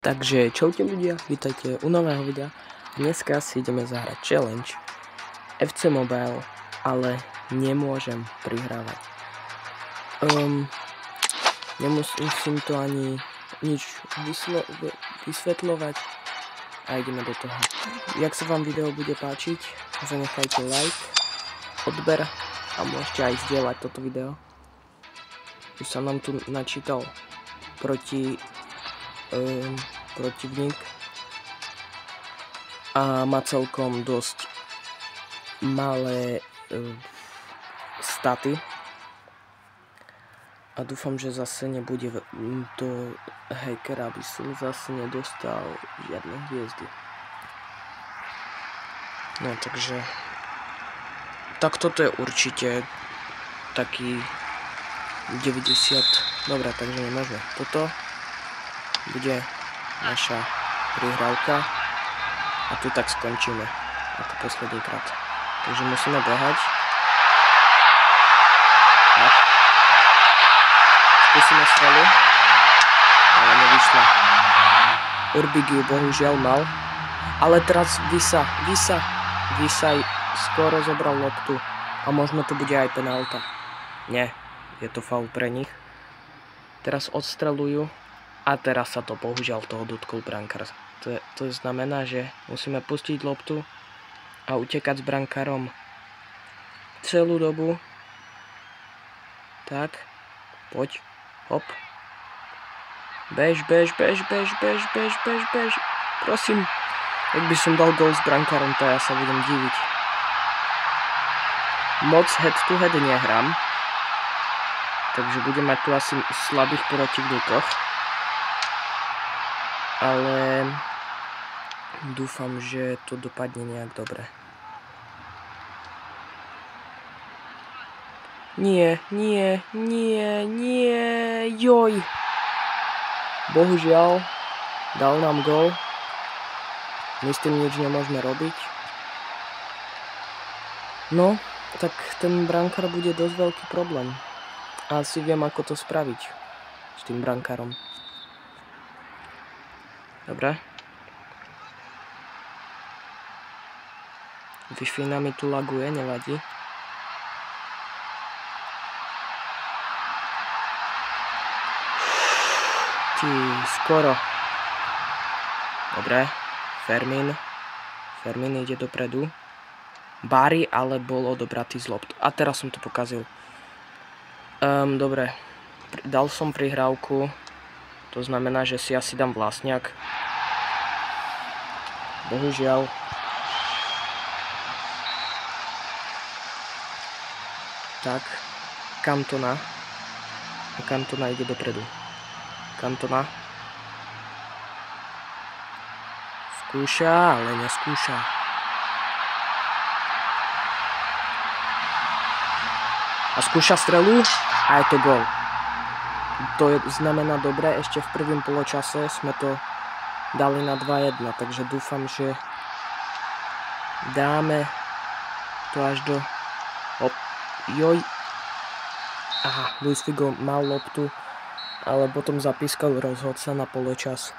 Takže čaute ľudia, vítajte u nového videa. Dneska si ideme zahrať challenge FC Mobile, ale nemôžem prihrávať. Nemusím to ani nič vysvetľovať a ideme do toho. Jak sa vám video bude páčiť, zanechajte like, odber a môžete aj zdieľať toto video. Už sa nám tu načítal protivník a má celkom dosť malé staty a dúfam, že zase nebude do hackera, aby som zase nedostal žiadne hviezdy. No takže tak toto je určite taký 90. Dobre, takže nemôžeme. Toto bude naša prihrávka a tu tak skončíme ako posledný krát. Takže musíme behať. Tak. Skúsime strelu, ale nevyšla. Urbigiu bohužiaľ mal, ale teraz Visa skoro zobral loptu a možno to bude aj penálta. Nie, je to faul pre nich. Teraz odstrelujú. A teraz sa to bohužiaľ toho dotkol brankár. To znamená, že musíme pustiť loptu a utekať s brankárom celú dobu. Tak, poď, hop. Bež. Prosím, ak by som dal gól s brankárom, to ja sa budem diviť. Moc head to head nehrám, takže budem mať tu asi slabých protivníkoch. Ale dúfam, že to dopadne nejak dobre. Nie, joj. Bohužiaľ, dal nám gól. My s tým nič nemôžeme robiť. No, tak ten brankár bude dosť veľký problém. A asi viem, ako to spraviť s tým brankárom. Dobre. Wi-Fi mi tu laguje, nevadí. Skoro. Dobre. Fermín ide dopredu. Bari, ale bol odobratý z loptu. A teraz som to pokazil. Dobre. Dal som prihrávku. To znamená, že si asi dám vlastňák. Bohužiaľ. Tak. Cantona. A Cantona ide dopredu. Cantona. Skúša, ale neskúša. A skúša strelu. A je to gól. To znamená dobre, ešte v prvým poločase sme to dali na 2-1, takže dúfam, že dáme to až do... Joj. Aha, Luis Figo mal loptu, ale potom zapískal rozhodca na poločas.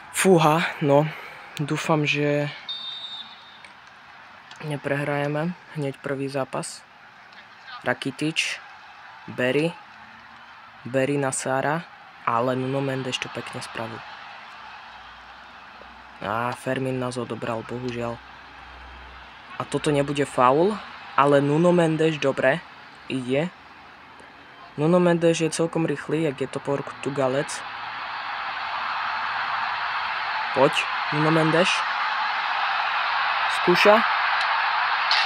Fúha, no, dúfam, že neprehrajeme hneď prvý zápas. Rakitic, Berry na Sára, ale Nuno Mendes to pekne spravil. A Fermín nás odobral, bohužiaľ. A toto nebude faul, ale Nuno Mendes dobre ide. Nuno Mendes je celkom rýchly, jak je to Portugalec. Poď, Nuno Mendes. Skúša.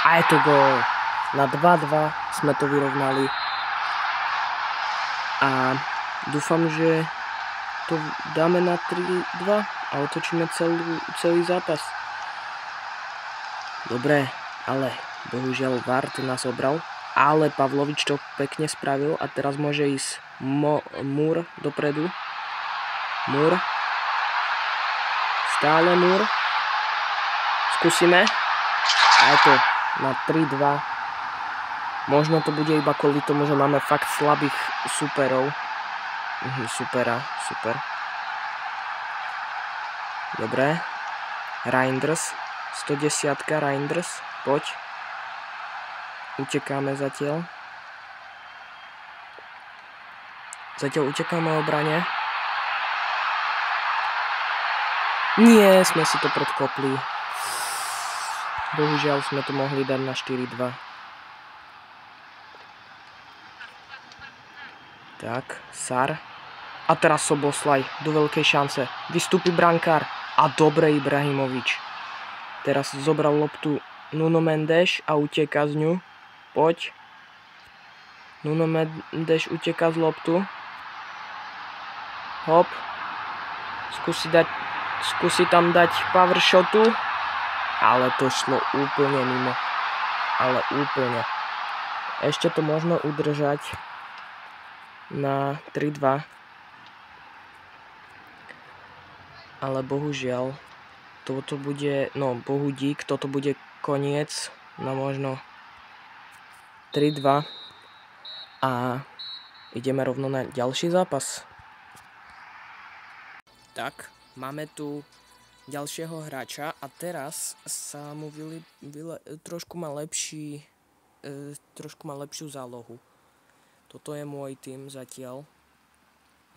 A je to gól. Na 2-2 sme to vyrovnali. A dúfam, že to dáme na 3-2 a otočíme celý zápas. Dobre, ale bohužiaľ VAR to nás obral. Ale Pavlovič to pekne spravil a teraz môže ísť Múr dopredu. Múr. Stále Múr. Skúsime. A je to na 3-2. Možno to bude iba kvôli tomu, že máme fakt slabých superov. Super. Dobre. Reinders. 110 Reinders. Poď. Utekáme zatiaľ. Zatiaľ utekáme o obrane. Nie, sme si to predkopli. Bohužiaľ sme to mohli dať na 4-2. Tak, Sar. A teraz Soboslaj do veľkej šance. Vystúpi brankár. A dobre Ibrahimovič. Teraz zobral loptu Nuno Mendes a uteká z ňu. Poď. Nuno Mendes uteká z loptu. Hop. Skúsi tam dať power shotu. Ale to šlo úplne mimo. Ale úplne. Ešte to možno udržať na 3-2. Ale bohužiaľ, toto bude, no bohu dík, toto bude koniec na možno 3-2. A ideme rovno na ďalší zápas. Tak, máme tu ďalšieho hráča a teraz sa mu trošku má lepšiu zálohu. Toto je môj tým zatiaľ.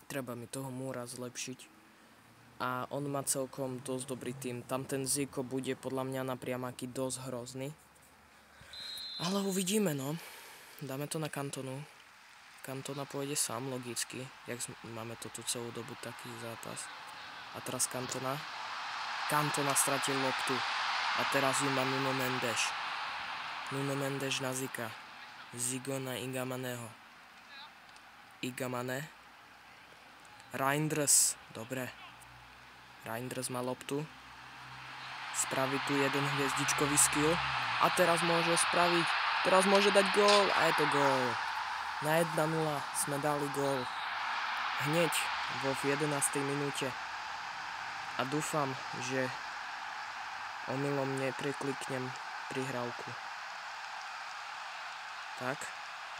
Treba mi toho múra zlepšiť. A on má celkom dosť dobrý tým. Tam ten Zico bude podľa mňa na priamáky dosť hrozný. Ale uvidíme, no. Dáme to na Cantonu. Cantona pôjde sám, logicky. Jak máme to tu celú dobu taký zápas. A teraz Cantona. Cantona stratil loptu. A teraz ju má Nuno Mendes. Nuno Mendes na Zika. Zigo na Igamaného. Igamane. Reinders. Dobre. Reinders má loptu. Spraví tu jeden hviezdičkový skill. A teraz môže spraviť. Teraz môže dať gól. A je to gól. Na 1-0 sme dali gól. Hneď vo 11. minúte. A dúfam, že omylom neprekliknem prihrávku. Tak.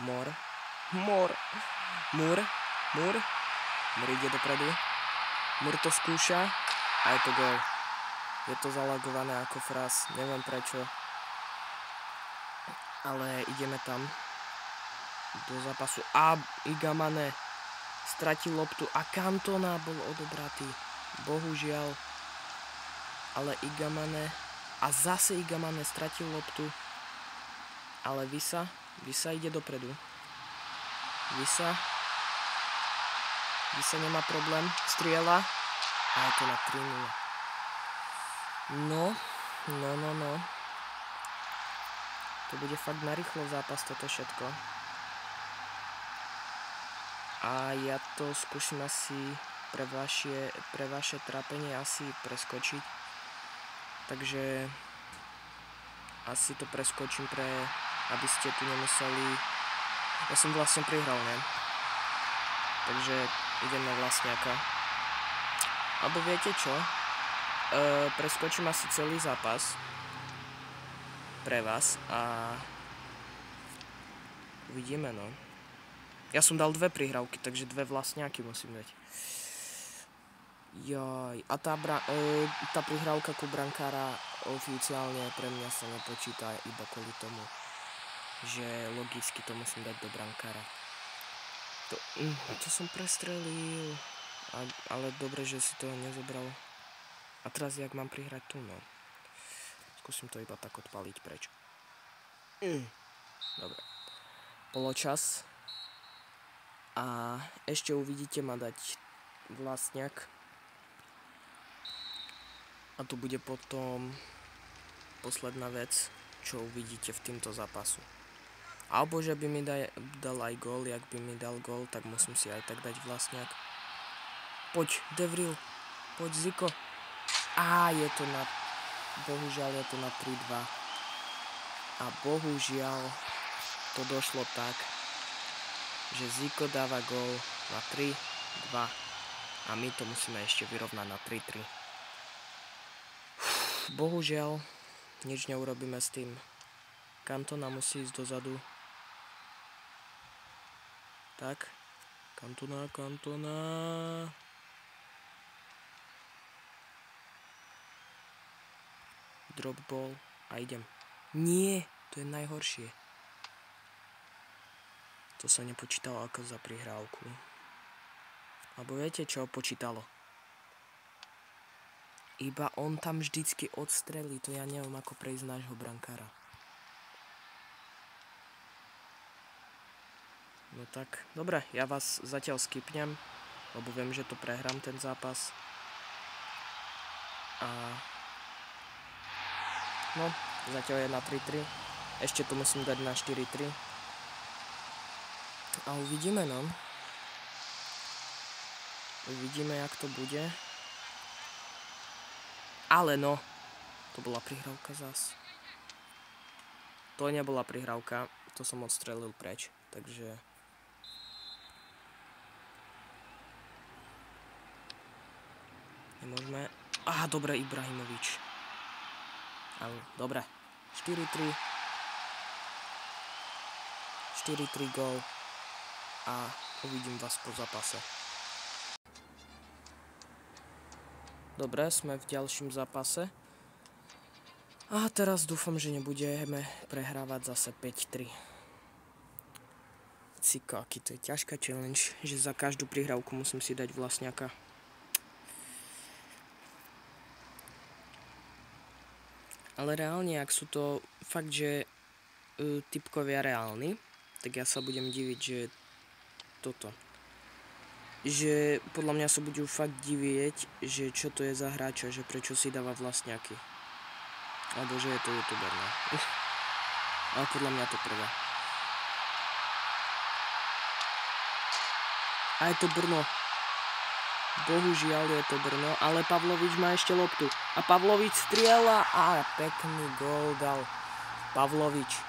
Mur ide dopredu. Mur to skúša. A je to gól. Je to zalagované ako fraz. Neviem prečo. Ale ideme tam. Do zápasu. A Igamane stratil loptu. A Cantona bol odobratý. Bohužiaľ. Ale Igamane. A zase Igamane stratil loptu. Ale Visa ide dopredu. Visa nemá problém. Strieľa. A je to na 3-0. No. To bude fakt narýchlo zápas toto všetko. A ja to skúsim asi pre vaše trápenie asi preskočiť. Takže asi to preskočím aby ste tu nemuseli. Ja som vlastne prihral, ne? Takže idem na vlastňaka. Alebo viete čo? Preskočím asi celý zápas pre vás a uvidíme, no. Ja som dal 2 prihrávky, takže 2 vlastňáky musím dať. Jaj, a tá prihrávka ku brankára oficiálne pre mňa sa nepočíta iba kvôli tomu, že logicky to musím dať do brankára. To som prestrelil. Ale dobre, že si to nezobral. A teraz jak mám prihrať tu, no. Skúsim to iba tak odpaliť preč. Dobre. Poločas. A ešte uvidíte ma dať vlastňak. A tu bude potom posledná vec, čo uvidíte v týmto zápasu. Alebo že by mi dal aj gól, jak by mi dal gól, tak musím si aj tak dať vlastňak. Poď, De Vrij, poď Zico. A je to bohužiaľ je to na 3-2. A bohužiaľ to došlo tak, že Zico dáva gól na 3-2. A my to musíme ešte vyrovnať na 3-3. Bohužiaľ, nič neurobíme s tým. Cantona musí ísť dozadu. Tak. Cantona. drop ball a idem. Nie, to je najhoršie. To sa nepočítalo ako za prihrávku. Alebo viete, čo počítalo? Iba on tam vždycky odstrelí, to ja neviem, ako prejsť nášho brankára. No tak, dobre, ja vás zatiaľ skipnem, lebo viem, že to prehrám ten zápas. A... no, zatiaľ je na 3-3. Ešte to musím dať na 4-3. A uvidíme, no. Uvidíme, jak to bude. Ale no, to bola prihrávka zas. To nebola prihrávka, to som odstrelil preč, takže... nemôžeme... Aha, dobre, Ibrahimovič. Ale, dobre. 4-3. 4-3 gól. A uvidím vás po zápase. Dobre, sme v ďalším zápase. A teraz dúfam, že nebudeme prehrávať zase 5-3. Ciko, aký to je ťažká challenge, že za každú prihrávku musím si dať vlastňaka. Ale reálne, ak sú to fakt, že typkovia reálni, tak ja sa budem diviť, že toto. Že podľa mňa sa budú fakt divieť, že čo to je za hráča, že prečo si dáva vlastňaky. Alebo že je to youtuber, no. Ale podľa mňa to prvé. A je to Brno. Bohužiaľ je to Brno, ale Pavlovič má ešte loptu. A Pavlovič strieľa a pekný gól dal Pavlovič.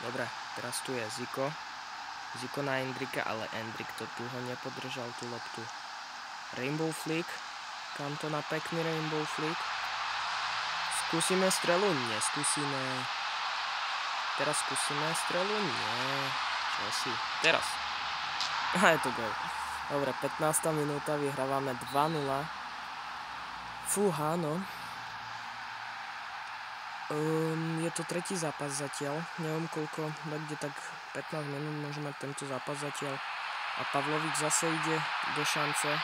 Dobre, teraz tu je Ziko. Ziko na Endrika, ale Endrik to dlho nepodržal tú loptu. Rainbow flick. Cantona, pekný rainbow flick. Skúsime strelu? Nie, skúsime. Teraz skúsime strelu? Nie. Čo si? Teraz. A je to gól. Dobre, 15. minúta, vyhrávame 2-0. Fúha, no. Je to tretí zápas zatiaľ. Neviem koľko, kde tak 15 minút môžeme tento zápas zatiaľ. A Pavlovič zase ide do šance.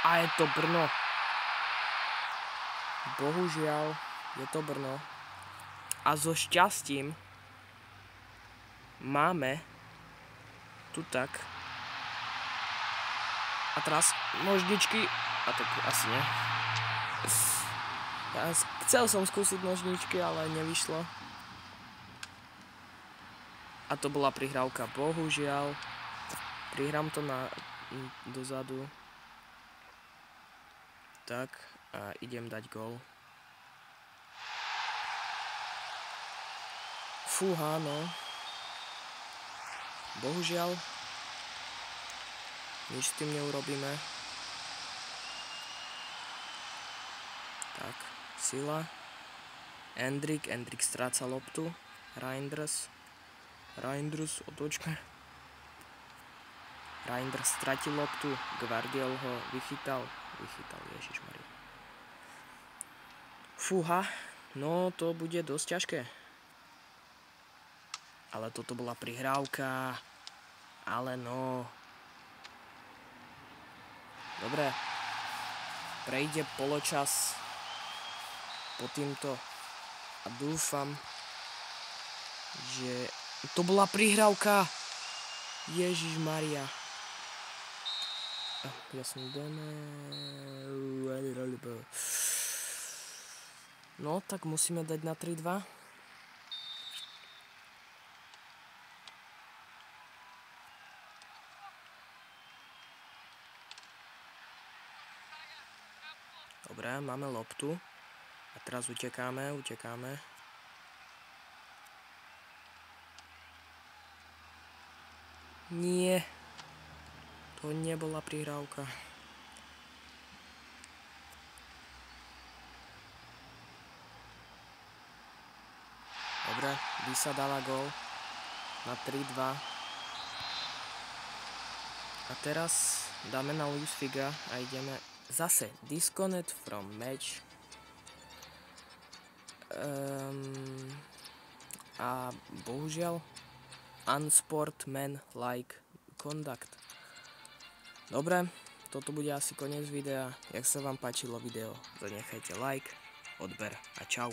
A je to Brno. Bohužiaľ, je to Brno. A so šťastím máme tu tak. A teraz nožničky. A tak asi nie. Ja chcel som skúsiť nožničky, ale nevyšlo. A to bola prihrávka. Bohužiaľ. Prihrám to dozadu. Tak. A idem dať gól. Fúha, no. Bohužiaľ. Nič s tým neurobíme. Tak, sila. Endrik stráca loptu. Reinders, otočka. Reinders stratil loptu. Gvardiol ho vychytal, ježišmaria. Fúha, no to bude dosť ťažké. Ale toto bola prihrávka. Ale no. Dobre. Prejde poločas po týmto. A dúfam, že to bola prihrávka. Ježišmaria. Ja som no, tak musíme dať na 3-2. Dobre, máme loptu. A teraz utekáme. Nie. To nebola prihrávka. Dobre, Bisa dáva gól na 3-2. A teraz dáme na Luis Figa a ideme Zase disconnect from match. A bohužiaľ unsportsmanlike conduct. Dobre, toto bude asi koniec videa. Jak sa vám páčilo video, zanechajte like, odber a čau.